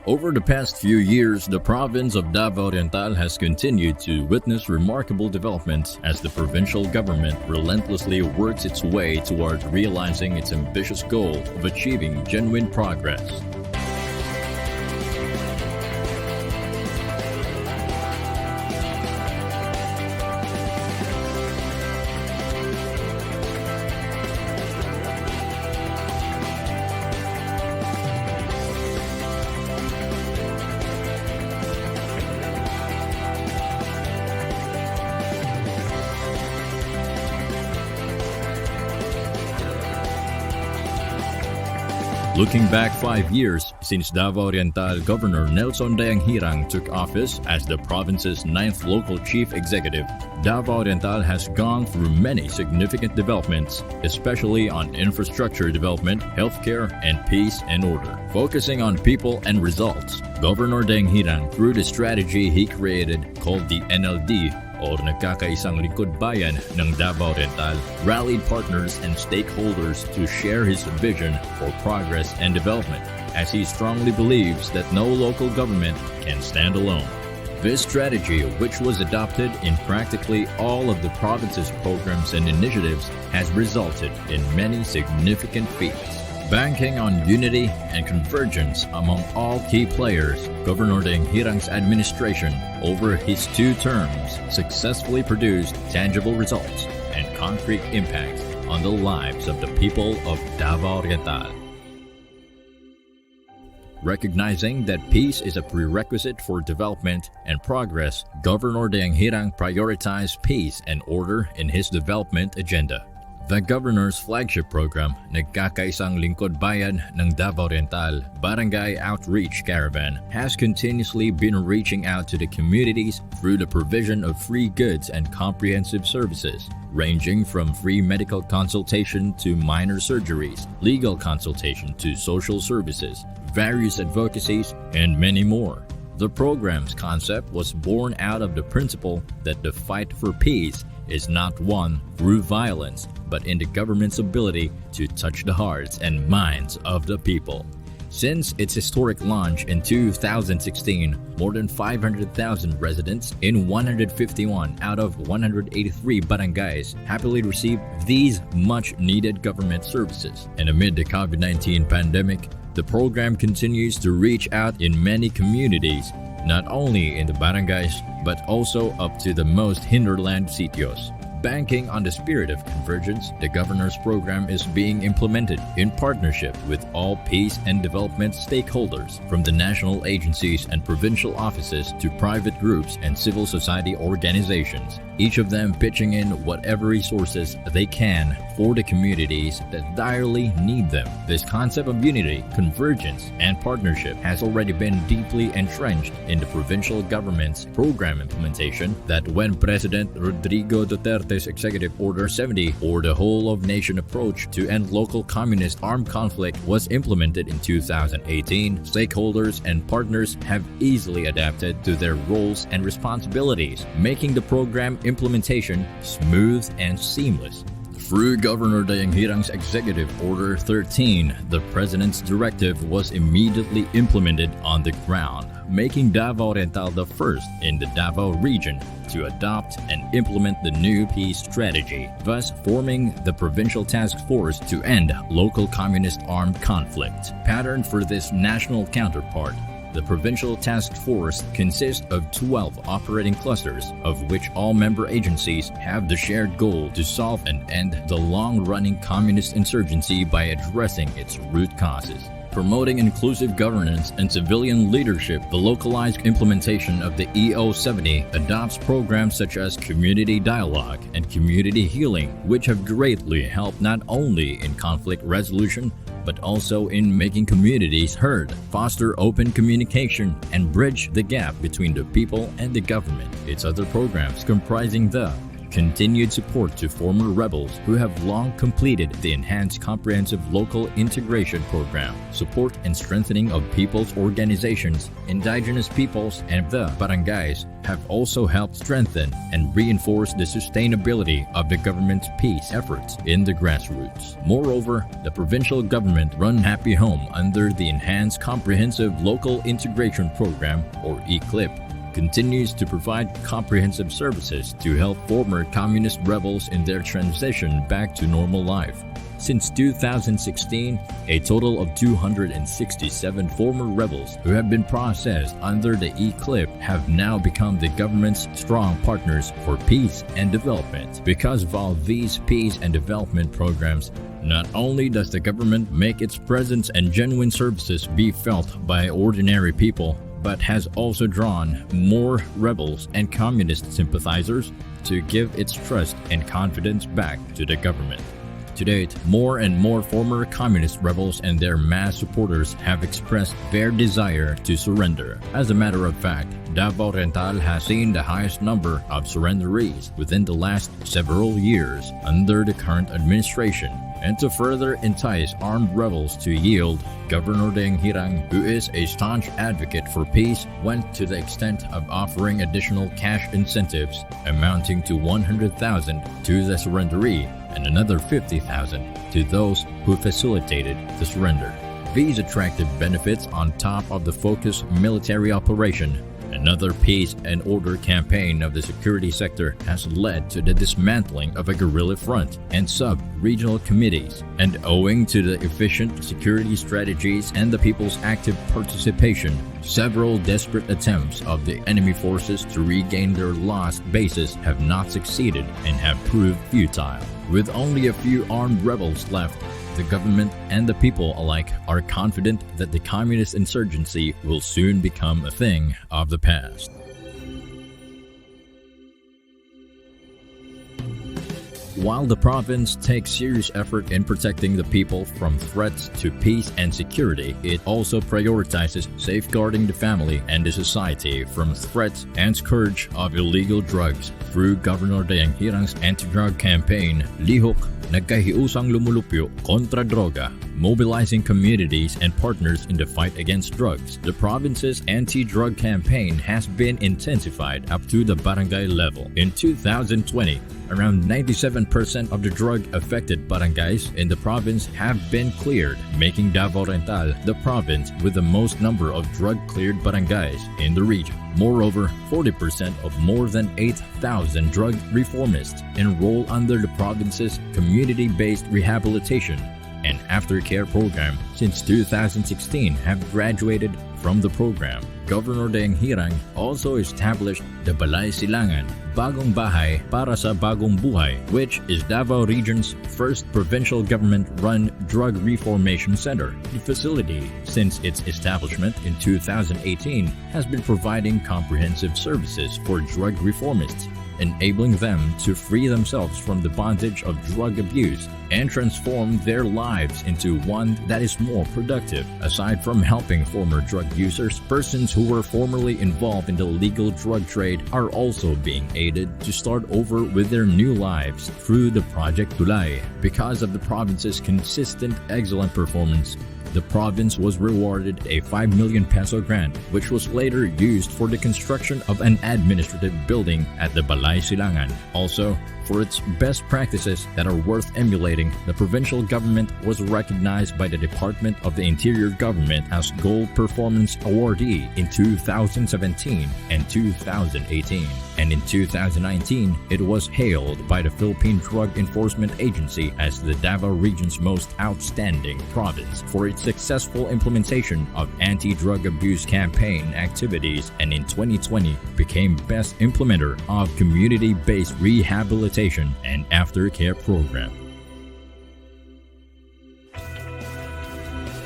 Over the past few years, the province of Davao Oriental has continued to witness remarkable developments as the provincial government relentlessly works its way toward realizing its ambitious goal of achieving genuine progress. Looking back 5 years since Davao Oriental Governor Nelson Dayanghirang took office as the province's 9th local chief executive, Davao Oriental has gone through many significant developments, especially on infrastructure development, healthcare, and peace and order. Focusing on people and results, Governor Dayanghirang, through the strategy he created called the NLD, or Nagkakaisang Lingkod Bayan ng Davao Oriental, rallied partners and stakeholders to share his vision for progress and development, as he strongly believes that no local government can stand alone. This strategy, which was adopted in practically all of the province's programs and initiatives, has resulted in many significant feats. Banking on unity and convergence among all key players, Governor Dayanghirang's administration over his 2 terms successfully produced tangible results and concrete impact on the lives of the people of Davao Oriental. Recognizing that peace is a prerequisite for development and progress, Governor Dayanghirang prioritized peace and order in his development agenda. The Governor's flagship program, Nagkakaisang Lingkod Bayan ng Davao Oriental Barangay Outreach Caravan, has continuously been reaching out to the communities through the provision of free goods and comprehensive services, ranging from free medical consultation to minor surgeries, legal consultation to social services, various advocacies, and many more. The program's concept was born out of the principle that the fight for peace is not won through violence, but in the government's ability to touch the hearts and minds of the people. Since its historic launch in 2016, more than 500,000 residents in 151 out of 183 barangays happily received these much-needed government services. And amid the COVID-19 pandemic, the program continues to reach out in many communities, not only in the barangays, but also up to the most hinterland sitios. Banking on the spirit of convergence, the Governor's program is being implemented in partnership with all peace and development stakeholders, from the national agencies and provincial offices to private groups and civil society organizations, each of them pitching in whatever resources they can for the communities that direly need them. This concept of unity, convergence, and partnership has already been deeply entrenched in the provincial government's program implementation that when President Rodrigo Duterte's Executive Order 70, or the whole-of-nation approach to end local communist armed conflict, was implemented in 2018, stakeholders and partners have easily adapted to their roles and responsibilities, making the program implementation smooth and seamless. Through Governor Dayanghirang's Executive Order 13, the President's directive was immediately implemented on the ground, making Davao Oriental the first in the Davao region to adopt and implement the new peace strategy, thus forming the Provincial Task Force to End Local Communist Armed Conflict. Patterned for this national counterpart, the Provincial Task Force consists of 12 operating clusters, of which all member agencies have the shared goal to solve and end the long-running communist insurgency by addressing its root causes. Promoting inclusive governance and civilian leadership, the localized implementation of the EO70 adopts programs such as community dialogue and community healing, which have greatly helped not only in conflict resolution, but also in making communities heard, foster open communication, and bridge the gap between the people and the government. Its other programs comprising the continued support to former rebels who have long completed the Enhanced Comprehensive Local Integration Program, support and strengthening of people's organizations, indigenous peoples, and the barangays have also helped strengthen and reinforce the sustainability of the government's peace efforts in the grassroots. Moreover, the provincial government run Happy Home under the Enhanced Comprehensive Local Integration Program, or ECLIP, continues to provide comprehensive services to help former communist rebels in their transition back to normal life. Since 2016, a total of 267 former rebels who have been processed under the ECLIP have now become the government's strong partners for peace and development. Because of all these peace and development programs, not only does the government make its presence and genuine services be felt by ordinary people, but has also drawn more rebels and communist sympathizers to give its trust and confidence back to the government. To date, more and more former communist rebels and their mass supporters have expressed their desire to surrender. As a matter of fact, Davao Oriental has seen the highest number of surrenderies within the last several years under the current administration. And to further entice armed rebels to yield, Governor Dayanghirang, who is a staunch advocate for peace, went to the extent of offering additional cash incentives amounting to 100,000 to the surrenderee and another 50,000 to those who facilitated the surrender. These attractive benefits on top of the focused military operation, another peace and order campaign of the security sector, has led to the dismantling of a guerrilla front and sub-regional committees. And owing to the efficient security strategies and the people's active participation, several desperate attempts of the enemy forces to regain their lost bases have not succeeded and have proved futile. With only a few armed rebels left, the government and the people alike are confident that the communist insurgency will soon become a thing of the past. While the province takes serious effort in protecting the people from threats to peace and security, it also prioritizes safeguarding the family and the society from threats and scourge of illegal drugs through Governor Dayanghirang's anti-drug campaign, Lihok, Nagkahiusang Lumulupyo Kontra Droga, mobilizing communities and partners in the fight against drugs. The province's anti-drug campaign has been intensified up to the barangay level. In 2020, around 97% of the drug-affected barangays in the province have been cleared, making Davao Oriental the province with the most number of drug-cleared barangays in the region. Moreover, 40% of more than 8,000 drug reformists enroll under the province's community-based rehabilitation and aftercare program since 2016 have graduated from the program. Governor Dayanghirang also established the Balay Silangan, Bagong Bahay para sa Bagong Buhay, which is Davao Region's first provincial government-run drug reformation center. The facility, since its establishment in 2018, has been providing comprehensive services for drug reformists, enabling them to free themselves from the bondage of drug abuse and transform their lives into one that is more productive. Aside from helping former drug users, persons who were formerly involved in the legal drug trade are also being aided to start over with their new lives through the Project Tulay. Because of the province's consistent excellent performance, the province was rewarded a 5 million peso grant, which was later used for the construction of an administrative building at the Balay Silangan. Also, for its best practices that are worth emulating, the provincial government was recognized by the Department of the Interior Government as Gold Performance Awardee in 2017 and 2018. And in 2019, it was hailed by the Philippine Drug Enforcement Agency as the Davao Region's most outstanding province for its successful implementation of anti-drug abuse campaign activities, and in 2020 became best implementer of community-based rehabilitation and aftercare program.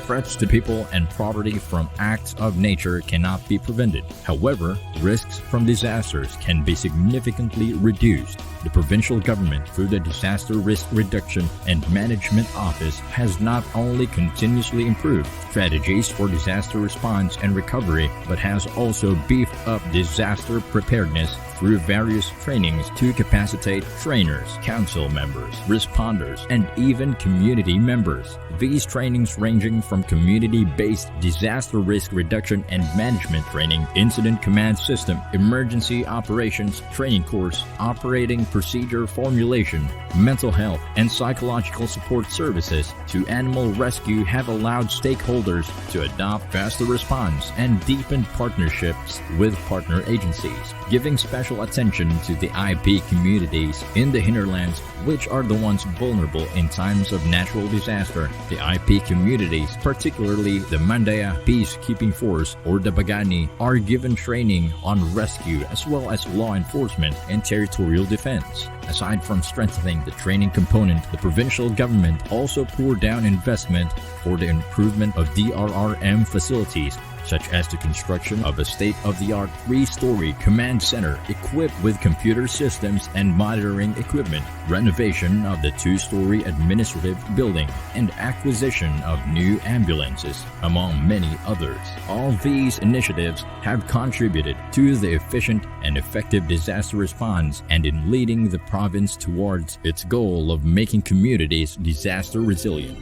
Threats to people and property from acts of nature cannot be prevented. However, risks from disasters can be significantly reduced. The provincial government, through the Disaster Risk Reduction and Management Office, has not only continuously improved strategies for disaster response and recovery, but has also beefed up disaster preparedness through various trainings to capacitate trainers, council members, responders, and even community members. These trainings ranging from community-based disaster risk reduction and management training, incident command system, emergency operations training course, operating procedure formulation, mental health, and psychological support services to animal rescue have allowed stakeholders to adopt faster response and deepen partnerships with partner agencies, giving special attention to the IP communities in the hinterlands, which are the ones vulnerable in times of natural disaster. The IP communities, particularly the Mandaya Peacekeeping Force or the Bagani, are given training on rescue as well as law enforcement and territorial defense. Aside from strengthening the training component, the provincial government also poured down investment for the improvement of DRRM facilities, such as the construction of a state-of-the-art 3-story command center equipped with computer systems and monitoring equipment, renovation of the 2-story administrative building, and acquisition of new ambulances, among many others. All these initiatives have contributed to the efficient and effective disaster response and in leading the province towards its goal of making communities disaster resilient.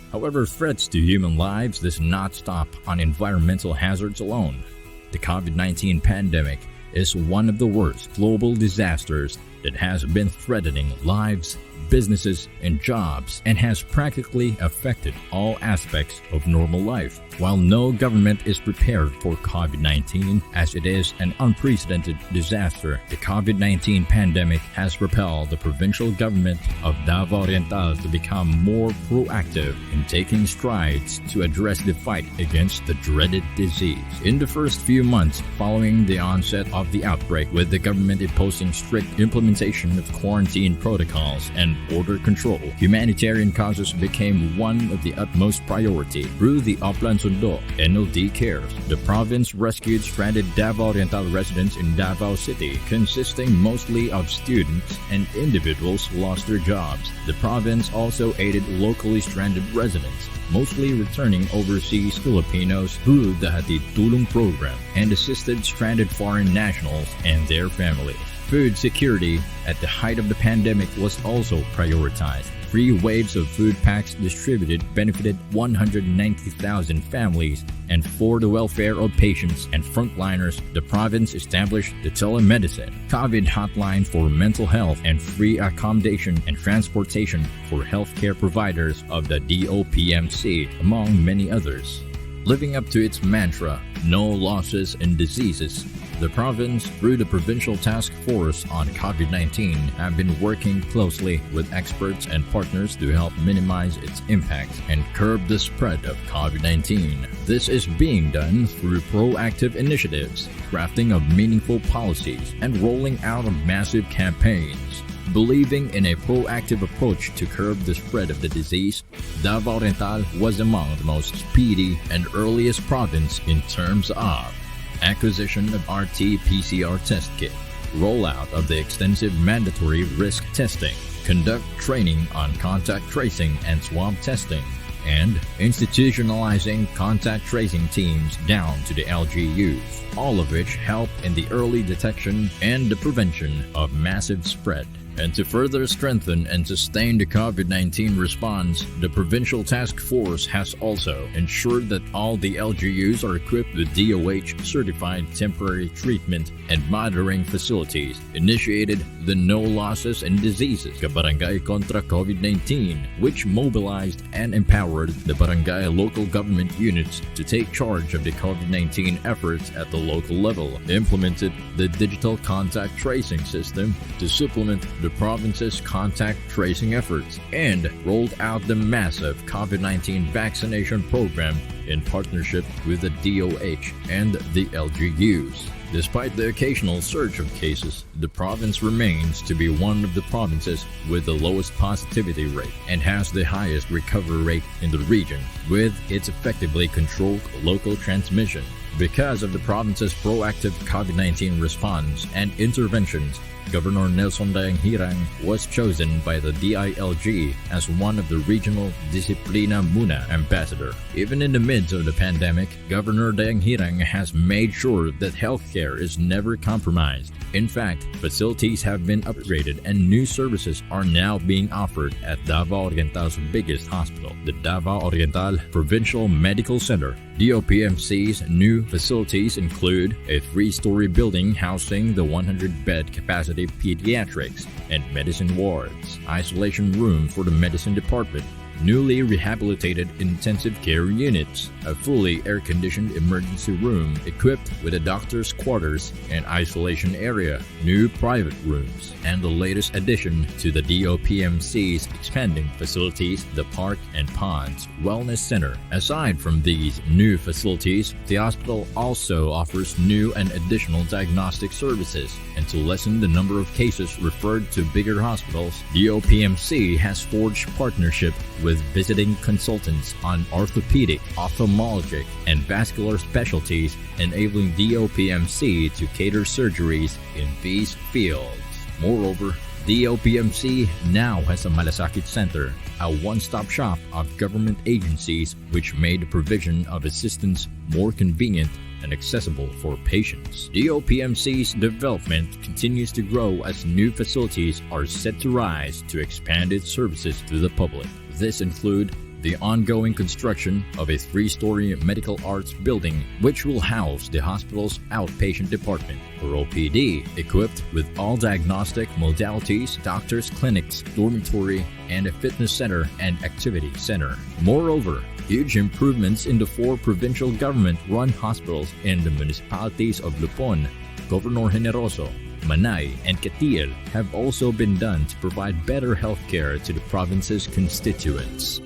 However, threats to human lives does not stop on environmental hazards alone. The COVID-19 pandemic is one of the worst global disasters that has been threatening lives, businesses, and jobs, and has practically affected all aspects of normal life. While no government is prepared for COVID-19 as it is an unprecedented disaster, the COVID-19 pandemic has propelled the provincial government of Davao Oriental to become more proactive in taking strides to address the fight against the dreaded disease. In the first few months following the onset of the outbreak, with the government imposing strict implementation of quarantine protocols and border control, humanitarian causes became one of the utmost priority. Through the Oplan Sundo NLD Cares, the province rescued stranded Davao Oriental residents in Davao City, consisting mostly of students and individuals who lost their jobs. The province also aided locally stranded residents, mostly returning overseas Filipinos, through the Hatid Tulong program, and assisted stranded foreign nationals and their families. Food security at the height of the pandemic was also prioritized. 3 waves of food packs distributed benefited 190,000 families, and for the welfare of patients and frontliners, the province established the telemedicine, COVID hotline for mental health, and free accommodation and transportation for healthcare providers of the DOPMC, among many others. Living up to its mantra, no losses and diseases, the province, through the Provincial Task Force on COVID-19, have been working closely with experts and partners to help minimize its impact and curb the spread of COVID-19. This is being done through proactive initiatives, crafting of meaningful policies, and rolling out of massive campaigns. Believing in a proactive approach to curb the spread of the disease, Davao Oriental was among the most speedy and earliest province in terms of acquisition of RT-PCR test kit, rollout of the extensive mandatory risk testing, conduct training on contact tracing and swab testing, and institutionalizing contact tracing teams down to the LGUs, all of which help in the early detection and the prevention of massive spread. And to further strengthen and sustain the COVID-19 response, the Provincial Task Force has also ensured that all the LGUs are equipped with DOH-certified temporary treatment and monitoring facilities, initiated the No Losses and Diseases Kabarangay Contra COVID-19, which mobilized and empowered the barangay local government units to take charge of the COVID-19 efforts at the local level, implemented the digital contact tracing system to supplement the province's contact tracing efforts, and rolled out the massive COVID-19 vaccination program in partnership with the DOH and the LGUs. Despite the occasional surge of cases, the province remains to be one of the provinces with the lowest positivity rate and has the highest recovery rate in the region, with its effectively controlled local transmission. Because of the province's proactive COVID-19 response and interventions, Governor Nelson Dayanghirang was chosen by the DILG as one of the regional Disiplina Muna ambassador. Even in the midst of the pandemic, Governor Dayanghirang has made sure that healthcare is never compromised. In fact, facilities have been upgraded and new services are now being offered at Davao Oriental's biggest hospital, the Davao Oriental Provincial Medical Center. DOPMC's new facilities include a 3-story building housing the 100-bed capacity pediatrics and medicine wards, isolation room for the medicine department, newly rehabilitated intensive care units, a fully air-conditioned emergency room equipped with a doctor's quarters and isolation area, new private rooms, and the latest addition to the DOPMC's expanding facilities, the Park and Ponds Wellness Center. Aside from these new facilities, the hospital also offers new and additional diagnostic services, and to lessen the number of cases referred to bigger hospitals, DOPMC has forged partnership with visiting consultants on orthopedic, ophthalmologic, and vascular specialties, enabling DOPMC to cater surgeries in these fields. Moreover, DOPMC now has a Malasakit Center, a one-stop shop of government agencies which made the provision of assistance more convenient and accessible for patients. DOPMC's development continues to grow as new facilities are set to rise to expand its services to the public. This include the ongoing construction of a 3-story medical arts building which will house the hospital's outpatient department, or OPD, equipped with all diagnostic modalities, doctors' clinics, dormitory, and a fitness center and activity center. Moreover, huge improvements in the 4 provincial government-run hospitals in the municipalities of Lupon, Governor Generoso, Manay, and Katiel have also been done to provide better health care to the province's constituents.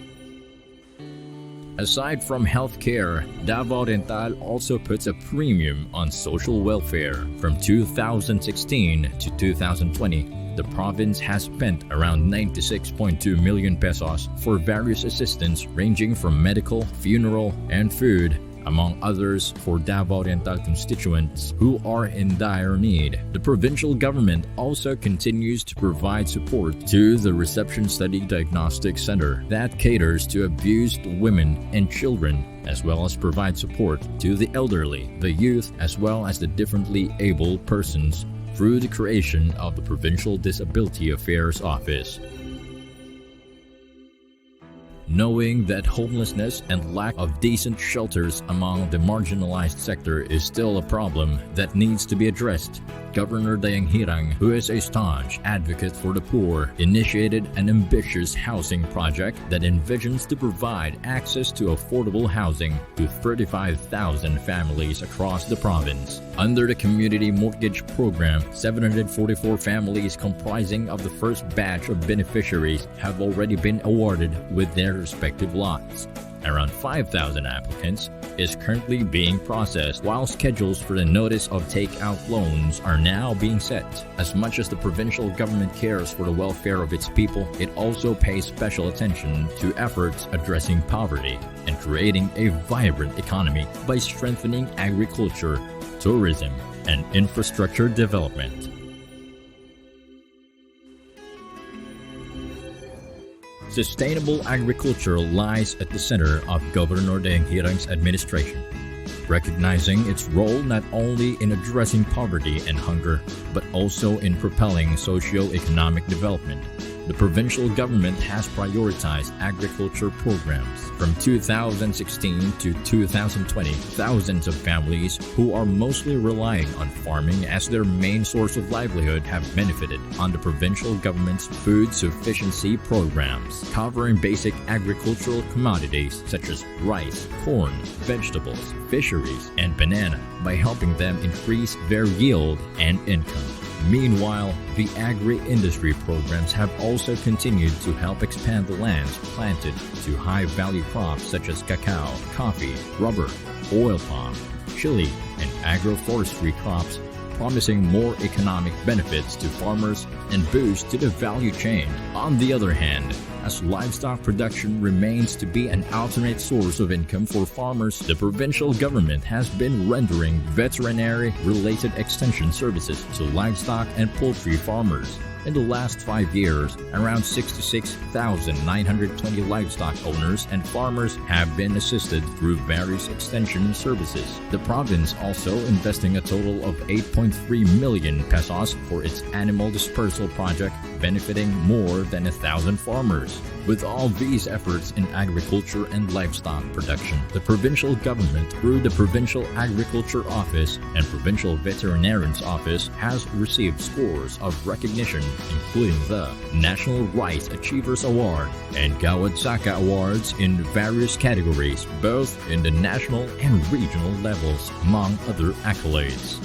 Aside from healthcare, Davao Oriental also puts a premium on social welfare. From 2016 to 2020, the province has spent around 96.2 million pesos for various assistance ranging from medical, funeral, and food, among others, for Davao Oriental constituents who are in dire need. The provincial government also continues to provide support to the Reception Study Diagnostic Center that caters to abused women and children, as well as provide support to the elderly, the youth, as well as the differently able persons through the creation of the Provincial Disability Affairs Office. Knowing that homelessness and lack of decent shelters among the marginalized sector is still a problem that needs to be addressed, Governor Dayanghirang, who is a staunch advocate for the poor, initiated an ambitious housing project that envisions to provide access to affordable housing to 35,000 families across the province. Under the Community Mortgage Program, 744 families comprising of the first batch of beneficiaries have already been awarded with their respective lots. Around 5,000 applicants is currently being processed, while schedules for the notice of takeout loans are now being set. As much as the provincial government cares for the welfare of its people, it also pays special attention to efforts addressing poverty and creating a vibrant economy by strengthening agriculture, tourism, and infrastructure development. Sustainable agriculture lies at the center of Governor Dayanghirang's administration, recognizing its role not only in addressing poverty and hunger, but also in propelling socio-economic development. The provincial government has prioritized agriculture programs. From 2016 to 2020, thousands of families who are mostly relying on farming as their main source of livelihood have benefited on the provincial government's food sufficiency programs, covering basic agricultural commodities such as rice, corn, vegetables, fisheries, and banana, by helping them increase their yield and income. Meanwhile, the agri-industry programs have also continued to help expand the lands planted to high-value crops such as cacao, coffee, rubber, oil palm, chili, and agroforestry crops, promising more economic benefits to farmers and boost to the value chain. On the other hand, as livestock production remains to be an alternate source of income for farmers, the provincial government has been rendering veterinary-related extension services to livestock and poultry farmers. In the last 5 years, around 66,920 livestock owners and farmers have been assisted through various extension services. The province also investing a total of 8.3 million pesos for its animal dispersal project, benefiting more than 1,000 farmers. With all these efforts in agriculture and livestock production, the provincial government, through the Provincial Agriculture Office and Provincial Veterinarian's Office, has received scores of recognition, including the National Rice Achievers Award and Gawad Saka Awards in various categories, both in the national and regional levels, among other accolades.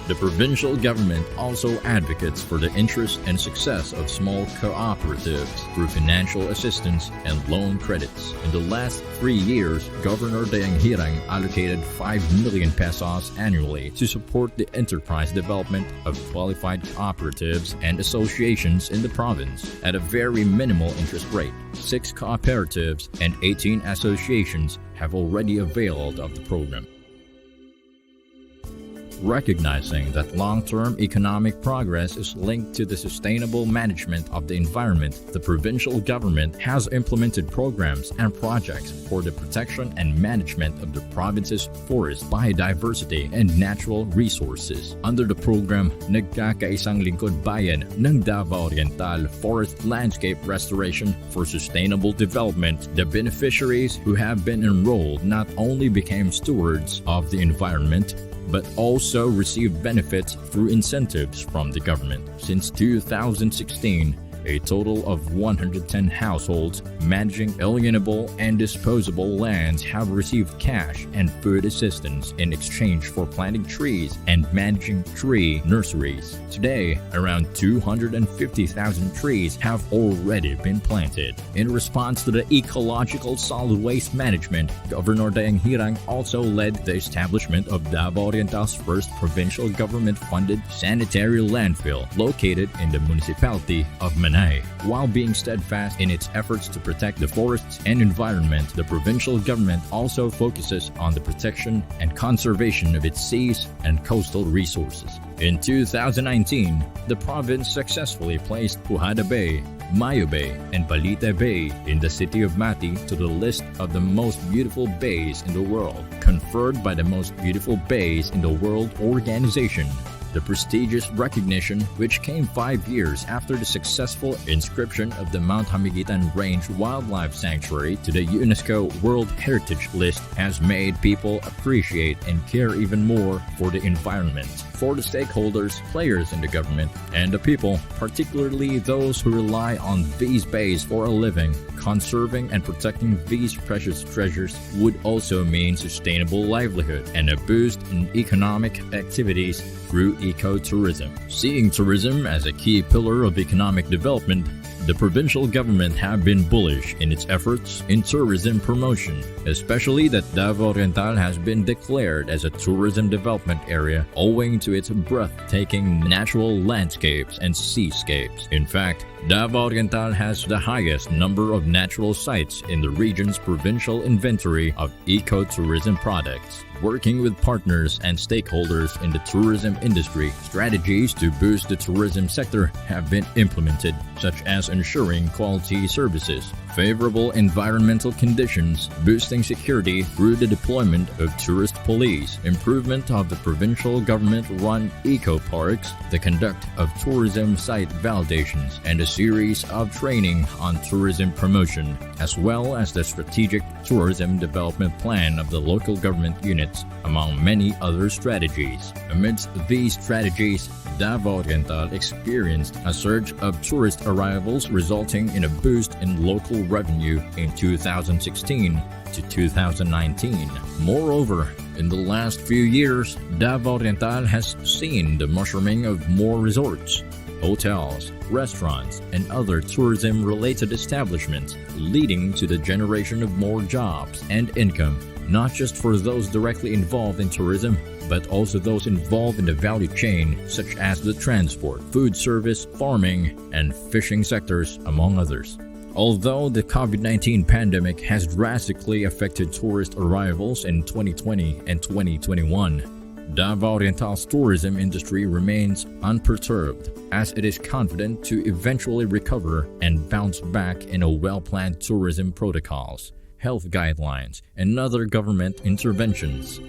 The provincial government also advocates for the interest and success of small cooperatives through financial assistance and loan credits. In the last 3 years, Governor Dayanghirang allocated 5 million pesos annually to support the enterprise development of qualified cooperatives and associations in the province at a very minimal interest rate. 6 cooperatives and 18 associations have already availed of the program. Recognizing that long-term economic progress is linked to the sustainable management of the environment, the provincial government has implemented programs and projects for the protection and management of the province's forest, biodiversity, and natural resources. Under the program, Nagkakaisang Lingkod Bayan ng Davao Oriental Forest Landscape Restoration for Sustainable Development, the beneficiaries who have been enrolled not only became stewards of the environment, but also received benefits through incentives from the government. Since 2016, a total of 110 households managing alienable and disposable lands have received cash and food assistance in exchange for planting trees and managing tree nurseries. Today, around 250,000 trees have already been planted. In response to the ecological solid waste management, Governor Dayanghirang also led the establishment of Davao Oriental's first provincial government-funded sanitary landfill located in the municipality of Manay. While being steadfast in its efforts to protect the forests and environment, the provincial government also focuses on the protection and conservation of its seas and coastal resources. In 2019, the province successfully placed Pujada Bay, Mayo Bay, and Balite Bay in the city of Mati to the list of the most beautiful bays in the world, conferred by the Most Beautiful Bays in the World organization. The prestigious recognition, which came 5 years after the successful inscription of the Mount Hamiguitan Range Wildlife Sanctuary to the UNESCO World Heritage List, has made people appreciate and care even more for the environment. For the stakeholders, players in the government, and the people, particularly those who rely on these bays for a living, conserving and protecting these precious treasures would also mean sustainable livelihood and a boost in economic activities through ecotourism. Seeing tourism as a key pillar of economic development, the provincial government have been bullish in its efforts in tourism promotion, especially that Davao Oriental has been declared as a tourism development area owing to its breathtaking natural landscapes and seascapes. In fact, Davao Oriental has the highest number of natural sites in the region's provincial inventory of ecotourism products. Working with partners and stakeholders in the tourism industry, strategies to boost the tourism sector have been implemented, such as ensuring quality services, favorable environmental conditions, boosting security through the deployment of tourist police, improvement of the provincial government-run eco-parks, the conduct of tourism site validations, and a series of training on tourism promotion, as well as the strategic tourism development plan of the local government units, among many other strategies. Amidst these strategies, Davao Oriental experienced a surge of tourist arrivals, resulting in a boost in local revenue in 2016 to 2019. Moreover, in the last few years, Davao Oriental has seen the mushrooming of more resorts, hotels, restaurants, and other tourism-related establishments, leading to the generation of more jobs and income, not just for those directly involved in tourism, but also those involved in the value chain, such as the transport, food service, farming, and fishing sectors, among others. Although the COVID-19 pandemic has drastically affected tourist arrivals in 2020 and 2021, Davao Oriental's tourism industry remains unperturbed, as it is confident to eventually recover and bounce back in a well-planned tourism protocols, health guidelines, and other government interventions.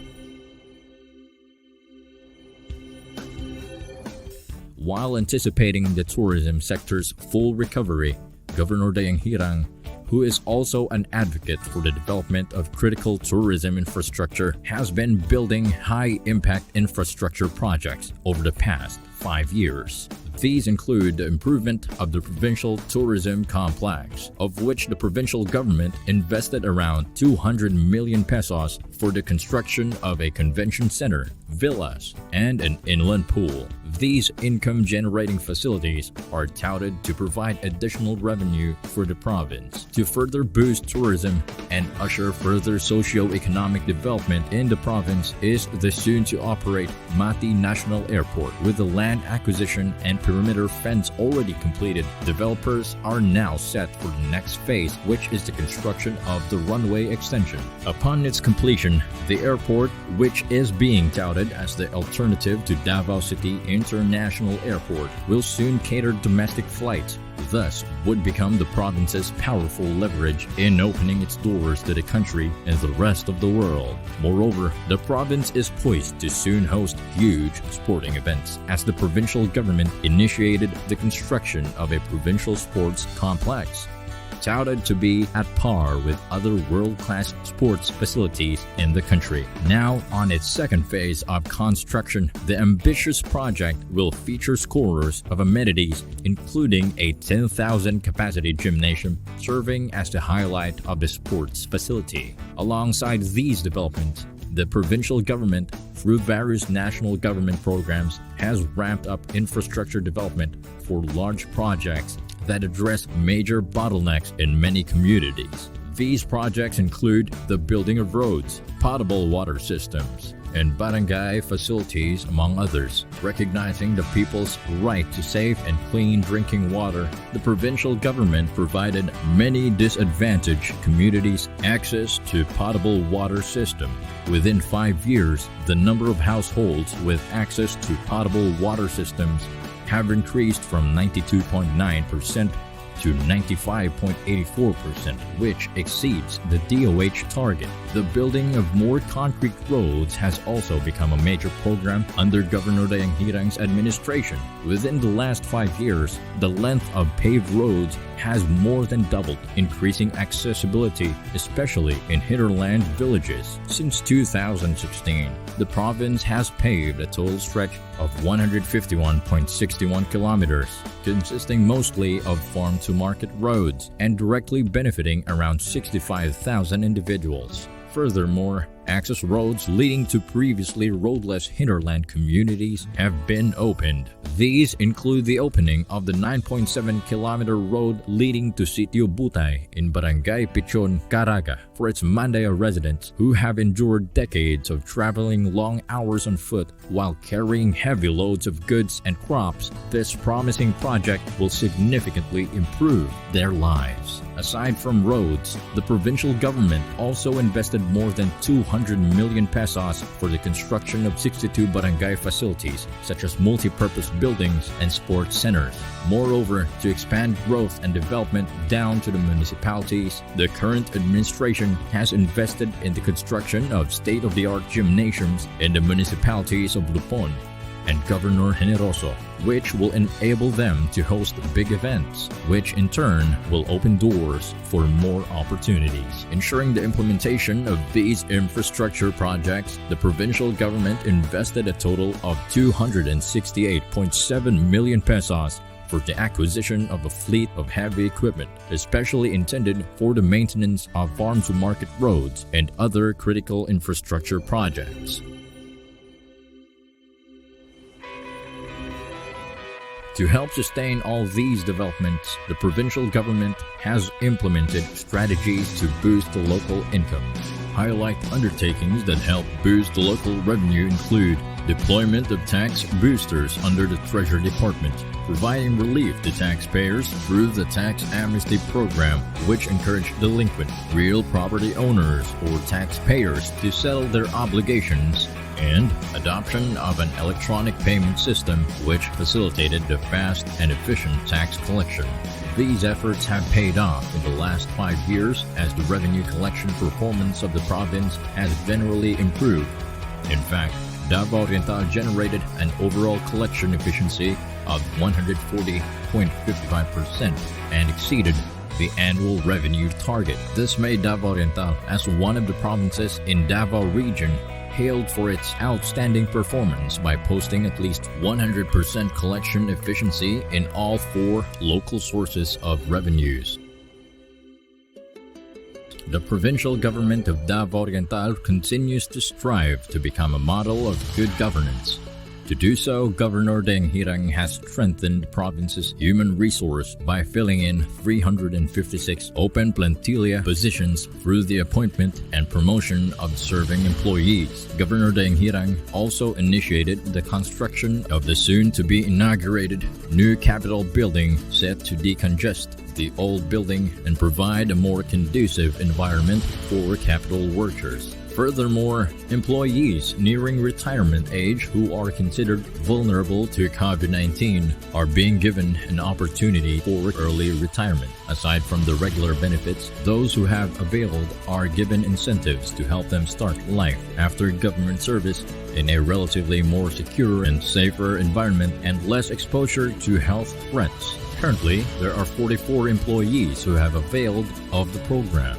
While anticipating the tourism sector's full recovery, Governor Dayanghirang, who is also an advocate for the development of critical tourism infrastructure, has been building high-impact infrastructure projects over the past 5 years. These include the improvement of the provincial tourism complex, of which the provincial government invested around 200 million pesos for the construction of a convention center, villas, and an inland pool. These income-generating facilities are touted to provide additional revenue for the province to further boost tourism and usher further socio-economic development in the province is the soon-to-operate Mati National Airport. With the land acquisition and perimeter fence already completed, developers are now set for the next phase, which is the construction of the runway extension. Upon its completion, the airport, which is being touted as the alternative to Davao City International Airport, will soon cater domestic flights, thus would become the province's powerful leverage in opening its doors to the country and the rest of the world. Moreover, the province is poised to soon host huge sporting events, as the provincial government initiated the construction of a provincial sports complex, touted to be at par with other world-class sports facilities in the country. Now, on its second phase of construction, the ambitious project will feature scores of amenities, including a 10,000-capacity gymnasium, serving as the highlight of the sports facility. Alongside these developments, the provincial government, through various national government programs, has ramped up infrastructure development for large projects that address major bottlenecks in many communities. These projects include the building of roads, potable water systems, and barangay facilities, among others. Recognizing the people's right to safe and clean drinking water, the provincial government provided many disadvantaged communities access to potable water system. Within 5 years, the number of households with access to potable water systems have increased from 92.9% to 95.84%, which exceeds the DOH target. The building of more concrete roads has also become a major program under Governor Dayanghirang's administration. Within the last 5 years, the length of paved roads has more than doubled, increasing accessibility, especially in hinterland villages. Since 2016, the province has paved a total stretch of 151.61 kilometers, consisting mostly of farm-to-market roads and directly benefiting around 65,000 individuals. Furthermore, access roads leading to previously roadless hinterland communities have been opened. These include the opening of the 9.7-kilometer road leading to Sitio Butay in Barangay Pichon, Caraga, for its Mandaya residents who have endured decades of traveling long hours on foot while carrying heavy loads of goods and crops. This promising project will significantly improve their lives. Aside from roads, the provincial government also invested more than 200 million pesos for the construction of 62 barangay facilities, such as multi-purpose buildings and sports centers. Moreover, to expand growth and development down to the municipalities, the current administration has invested in the construction of state-of-the-art gymnasiums in the municipalities of Lupon and Governor Generoso, which will enable them to host big events, which in turn will open doors for more opportunities. Ensuring the implementation of these infrastructure projects, the provincial government invested a total of 268.7 million pesos for the acquisition of a fleet of heavy equipment, especially intended for the maintenance of farm-to-market roads and other critical infrastructure projects. To help sustain all these developments, the provincial government has implemented strategies to boost the local income. Highlight undertakings that help boost the local revenue include deployment of tax boosters under the Treasury Department, providing relief to taxpayers through the tax amnesty program, which encourage delinquent real property owners or taxpayers to settle their obligations, and adoption of an electronic payment system which facilitated the fast and efficient tax collection. These efforts have paid off in the last 5 years as the revenue collection performance of the province has generally improved. In fact, Davao Oriental generated an overall collection efficiency of 140.55% and exceeded the annual revenue target. This made Davao Oriental as one of the provinces in Davao region hailed for its outstanding performance by posting at least 100% collection efficiency in all 4 local sources of revenues. The provincial government of Davao Oriental continues to strive to become a model of good governance. To do so, Governor Dayanghirang has strengthened the province's human resource by filling in 356 open plantilla positions through the appointment and promotion of serving employees. Governor Dayanghirang also initiated the construction of the soon-to-be inaugurated new Capitol building set to decongest the old building and provide a more conducive environment for Capitol workers. Furthermore, employees nearing retirement age who are considered vulnerable to COVID-19 are being given an opportunity for early retirement. Aside from the regular benefits, those who have availed are given incentives to help them start life after government service in a relatively more secure and safer environment and less exposure to health threats. Currently, there are 44 employees who have availed of the program.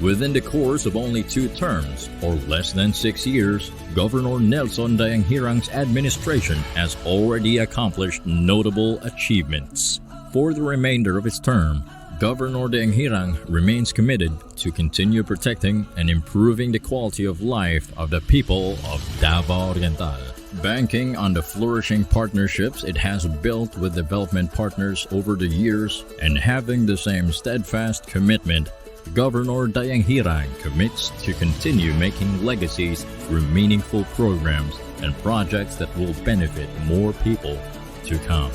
Within the course of only 2 terms, or less than 6 years, Governor Nelson Dayanghirang's administration has already accomplished notable achievements. For the remainder of his term, Governor Dayanghirang remains committed to continue protecting and improving the quality of life of the people of Davao Oriental. Banking on the flourishing partnerships it has built with development partners over the years and having the same steadfast commitment, Governor Dayanghirang commits to continue making legacies through meaningful programs and projects that will benefit more people to come.